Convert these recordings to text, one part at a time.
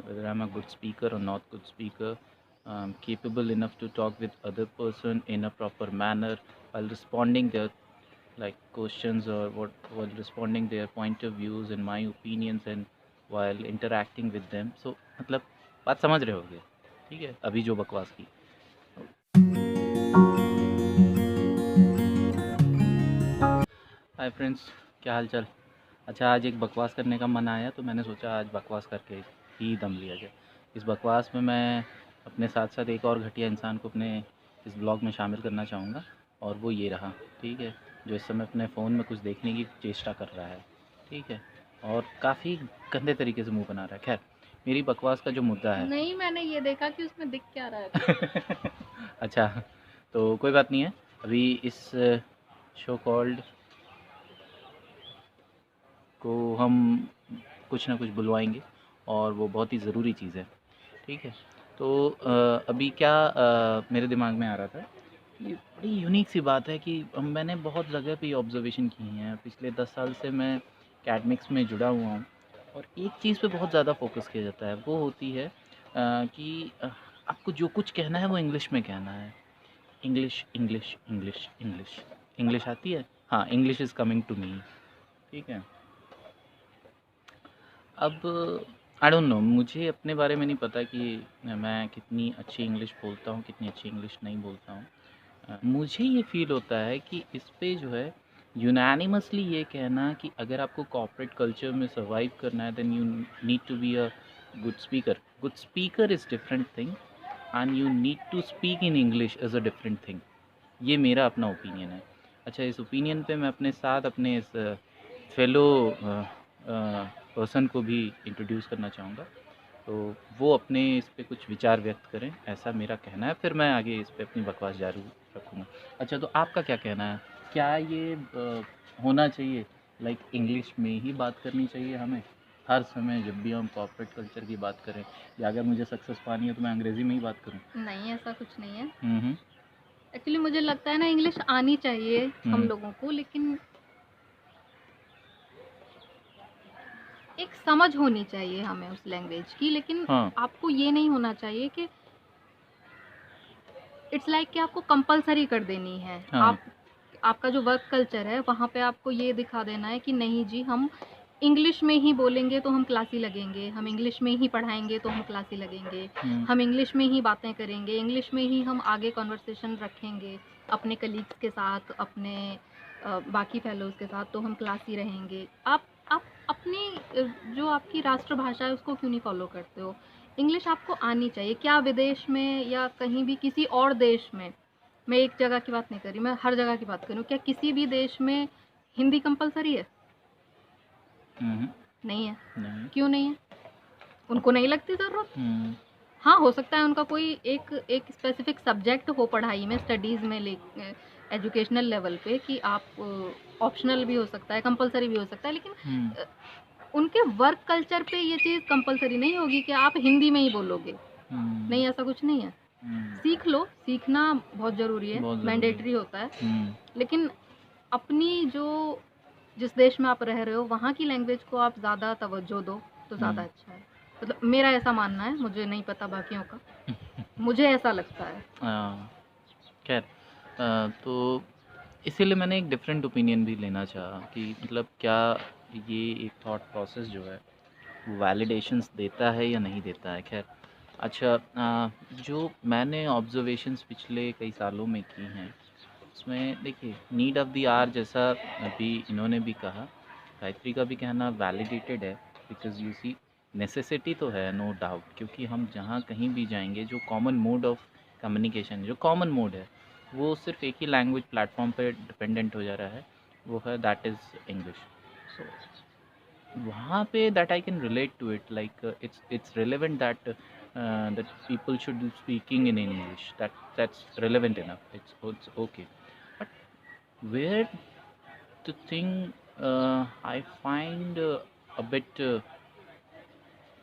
whether I'm a good speaker or not good speaker. Capable enough to talk with other person in a proper manner while responding their like questions or what while responding their point of views and my opinions and while interacting with them. So मतलब बात समझ रहे होगे, ठीक है, अभी जो बकवास की। हाय फ्रेंड्स, क्या हाल चाल। अच्छा, आज एक बकवास करने का मन आया तो मैंने सोचा आज बकवास करके ही दम लिया जाए। इस बकवास में मैं अपने साथ साथ एक और घटिया इंसान को अपने इस ब्लॉग में शामिल करना चाहूँगा और वो ये रहा, ठीक है, जो इस समय अपने फ़ोन में कुछ देखने की चेष्टा कर रहा है, ठीक है, और काफ़ी गंदे तरीके से मुँह बना रहा है। खैर, मेरी बकवास का जो मुद्दा है नहीं, मैंने ये देखा कि उसमें दिख क्या रहा है। अच्छा, तो कोई बात नहीं है। अभी इस शो कॉल्ड को हम कुछ ना कुछ बुलवाएंगे और वो बहुत ही ज़रूरी चीज़ है, ठीक है। तो अभी क्या मेरे दिमाग में आ रहा था, ये बड़ी यूनिक सी बात है कि मैंने बहुत जगह पे ऑब्जर्वेशन की हैं। पिछले 10 साल से मैं एकेडमिक्स में जुड़ा हुआ हूँ और एक चीज़ पे बहुत ज़्यादा फोकस किया जाता है, वो होती है कि आपको जो कुछ कहना है वो इंग्लिश में कहना है। English English English English English आती है, हाँ, English is coming to me, ठीक है। अब आई डोंट नो, मुझे अपने बारे में नहीं पता कि मैं कितनी अच्छी इंग्लिश बोलता हूँ, कितनी अच्छी इंग्लिश नहीं बोलता हूँ। मुझे ये फ़ील होता है कि इस पे जो है यूनानिमसली ये कहना कि अगर आपको कॉर्पोरेट कल्चर में सर्वाइव करना है then you need to be a good speaker. Good speaker is different thing and you need to speak in English is a different thing. ये मेरा अपना ओपिनियन है। अच्छा, इस ओपिनियन पे मैं अपने साथ अपने इस फेलो पर्सन को भी इंट्रोड्यूस करना चाहूँगा। तो वो अपने इस पे कुछ विचार व्यक्त करें, ऐसा मेरा कहना है। फिर मैं आगे इस पे अपनी बकवास जारी रखूँगा। अच्छा, तो आपका क्या कहना है? क्या ये होना चाहिए, लाइक इंग्लिश में ही बात करनी चाहिए हमें हर समय जब भी हम कॉर्पोरेट कल्चर की बात करें, या अगर मुझे सक्सेस पानी है तो मैं अंग्रेज़ी में ही बात करूँ? नहीं, ऐसा कुछ नहीं है। हुँ। एक्चुअली मुझे लगता है ना, इंग्लिश आनी चाहिए हम हुँ। लोगों को, लेकिन एक समझ होनी चाहिए हमें उस लैंग्वेज की। लेकिन हाँ। आपको ये नहीं होना चाहिए कि इट्स लाइक कि आपको कंपल्सरी कर देनी है। हाँ। आपका जो वर्क कल्चर है वहाँ पे आपको ये दिखा देना है कि नहीं जी, हम इंग्लिश में ही बोलेंगे तो हम क्लासी लगेंगे, हम इंग्लिश में ही पढ़ाएँगे तो हम क्लासी लगेंगे, हुँ। हम इंग्लिश में ही बातें करेंगे, इंग्लिश में ही हम आगे कन्वर्सेशन रखेंगे अपने कलीग्स के साथ, अपने बाकी फेलोज़ के साथ, तो हम क्लासी रहेंगे। आप अपनी जो आपकी राष्ट्रभाषा है उसको क्यों नहीं फ़ॉलो करते हो? इंग्लिश आपको आनी चाहिए। क्या विदेश में या कहीं भी किसी और देश में, मैं एक जगह की बात नहीं कर रही, मैं हर जगह की बात कर रही हूँ, क्या किसी भी देश में हिंदी कंपल्सरी है? हुँ। नहीं है। नहीं। क्यों नहीं है? उनको नहीं लगती ज़रूरत। हुँ। हाँ, हो सकता है उनका कोई एक एक स्पेसिफिक सब्जेक्ट हो पढ़ाई में, स्टडीज़ में, एजुकेशनल लेवल पे, कि आप ऑप्शनल भी हो सकता है, कंपल्सरी भी हो सकता है, लेकिन हुँ। उनके वर्क कल्चर पे ये चीज़ कंपल्सरी नहीं होगी कि आप हिंदी में ही बोलोगे। हुँ। नहीं, ऐसा कुछ नहीं है। हुँ। सीख लो, सीखना बहुत ज़रूरी है, बहुत ज़रूरी है। मैंडेटरी होता है। हुँ। लेकिन अपनी जो जिस देश में आप रह रहे हो वहाँ की लैंग्वेज को आप ज़्यादा तवज्जो दो तो ज़्यादा हुँ। अच्छा है। मतलब मेरा ऐसा मानना है, मुझे नहीं पता बाकियों का। मुझे ऐसा लगता है। हाँ, खैर, तो इसीलिए मैंने एक डिफरेंट ओपिनियन भी लेना चाहा कि मतलब क्या ये एक थॉट प्रोसेस जो है वैलिडेशंस देता है या नहीं देता है। खैर, अच्छा, जो मैंने ऑब्जर्वेशंस पिछले कई सालों में की हैं उसमें देखिए नीड ऑफ़ द आवर जैसा अभी इन्होंने भी कहा, गायत्री का भी कहना वैलिडेटेड है, बिकॉज़ यू सी नेसेसिटी तो है नो डाउट, क्योंकि हम जहाँ कहीं भी जाएंगे जो कॉमन मोड ऑफ कम्युनिकेशन, जो कॉमन मोड है वो सिर्फ एक ही लैंग्वेज प्लेटफॉर्म पे डिपेंडेंट हो जा रहा है, वो है दैट इज़ इंग्लिश। सो वहाँ पे that I can relate to it, like it's relevant that that people should be speaking in English. That's relevant enough. It's okay. But where the thing I find a bit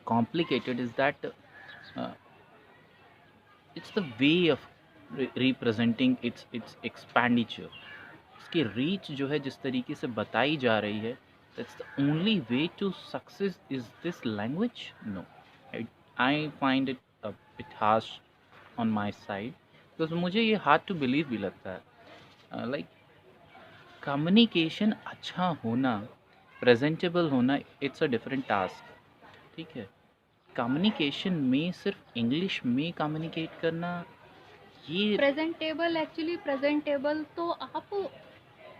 complicated is that uh, it's the way of representing its expenditure. इसकी reach जो है जिस तरीके से बताई जा रही है, that's the only way to success is this language. No, I find it a bit harsh on my side, because मुझे ये हार्ड टू बिलीव भी लगता है। लाइक कम्युनिकेशन अच्छा होना, प्रेजेंटेबल होना, इट्स अ डिफरेंट टास्क। ठीक है, कम्युनिकेशन में सिर्फ इंग्लिश में कम्युनिकेट करना, ये प्रेजेंटेबल, एक्चुअली प्रेजेंटेबल तो आप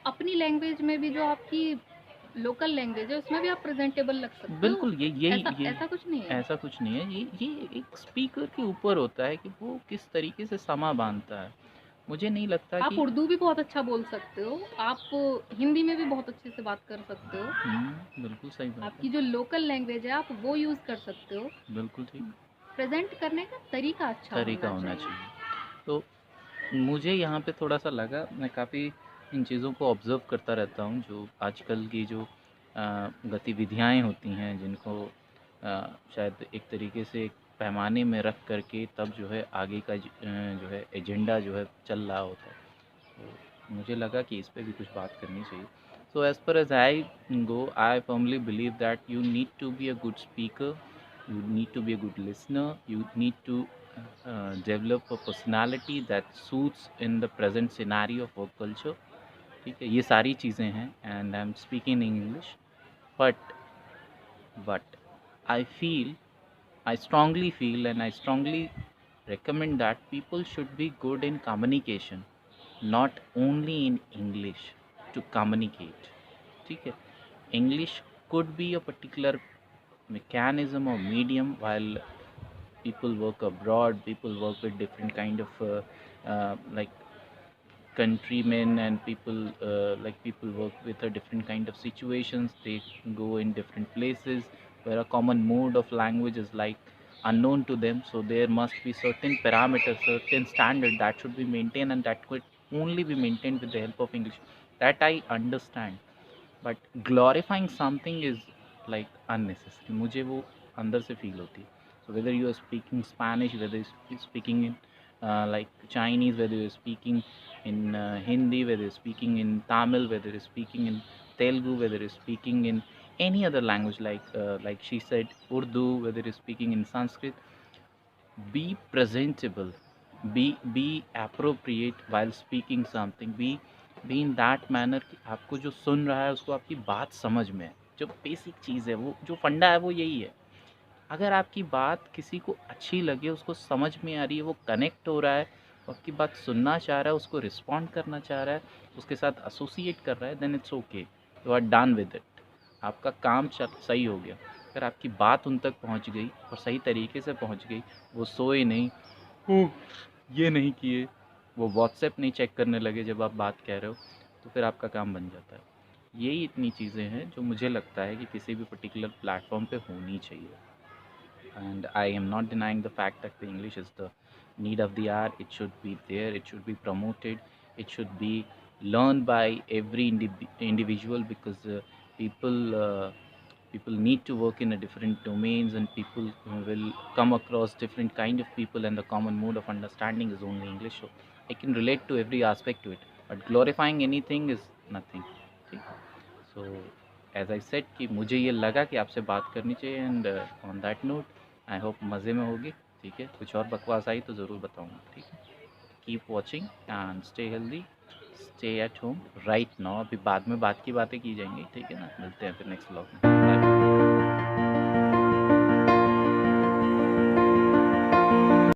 अपनी लैंग्वेज में भी, जो आपकी लोकल लैंग्वेज है, उसमें भी आप प्रेजेंटेबल लग सकते हो। बिल्कुल, ये ऐसा ये ऐसा कुछ नहीं है। ऐसा कुछ नहीं है। ये एक स्पीकर के ऊपर होता है कि वो किस तरीके से समा बांधता है। मुझे नहीं लगता आप कि उर्दू भी बहुत अच्छा बोल सकते हो, आप हिंदी में भी बहुत अच्छे से बात कर सकते हो। बिल्कुल सही बात है। आपकी जो लोकल लैंग्वेज है, आप वो यूज़ कर सकते हो। बिल्कुल ठीक प्रेजेंट करने का तरीका अच्छा तरीका होना होना चाहिए। चाहिए। तो मुझे यहाँ पे थोड़ा-सा लगा, मैं काफ़ी इन चीज़ों को ऑब्ज़र्व करता रहता हूँ, जो आजकल की जो गतिविधियाँ होती हैं, जिनको शायद एक तरीके से एक पैमाने में रख कर के तब जो है आगे का जो है एजेंडा जो है चल रहा होता है। तो मुझे लगा कि इस पे भी कुछ बात करनी चाहिए। So as per as I go, I firmly believe that you need to be a good speaker, you need to be a good listener, you need to develop a personality that suits in the present scenario of work culture। ठीक है, ये सारी चीज़ें हैं, and I am speaking in English, but I feel, I strongly feel and I strongly recommend that people should be good in communication, not only in English to communicate। ठीक है, English could be a particular mechanism or medium while people work abroad, people work with different kind of like countrymen, and people like people work with a different kind of situations, they go in different places where a common mode of language is like unknown to them, so there must be certain parameters, certain standard that should be maintained, and that could only be maintained with the help of English, that I understand। But glorifying something is like unnecessary, मुझे वो अंदर से feel होती है। So whether you are speaking Spanish, whether you speaking in like Chinese, whether you are speaking in Hindi, whether you're speaking in Tamil, whether you're speaking in Telugu, whether you're speaking in any other language like she said Urdu, whether you're speaking in Sanskrit, be presentable, be appropriate while speaking something, be in that manner कि आपको जो सुन रहा है उसको आपकी बात समझ में है। जो बेसिक चीज़ है, वो जो फंडा है वो यही है। अगर आपकी बात किसी को अच्छी लगे, उसको समझ में आ रही है, वो कनेक्ट हो रहा है, वो आपकी बात सुनना चाह रहा है, उसको रिस्पॉन्ड करना चाह रहा है, उसके साथ एसोसिएट कर रहा है, then it's okay, you are done with it, आपका काम सही हो गया। अगर आपकी बात उन तक पहुंच गई और सही तरीके से पहुंच गई, वो सोए नहीं, ओह ये नहीं किए, वो व्हाट्सएप नहीं चेक करने लगे जब आप बात कह रहे हो, तो फिर आपका काम बन जाता है। यही इतनी चीज़ें हैं जो मुझे लगता है कि किसी भी पर्टिकुलर प्लेटफॉर्म पे होनी चाहिए। And I am not denying the fact that the English is the need of the hour. It should be there, it should be promoted, it should be learned by every individual, because people need to work in a different domains, and people will come across different kind of people, and the common mode of understanding is only English. So I can relate to every aspect to it, but glorifying anything is nothing। ठीक, so as I said कि मुझे ये लगा कि आपसे बात करनी चाहिए, and on that note I hope मज़े में होगी। ठीक है, कुछ और बकवास आई तो ज़रूर बताऊँगा। ठीक है, keep watching and stay healthy, stay at home right now. अभी बाद में बात की बातें की जाएंगी। ठीक है ना, मिलते हैं फिर नेक्स्ट व्लॉग में। बाय।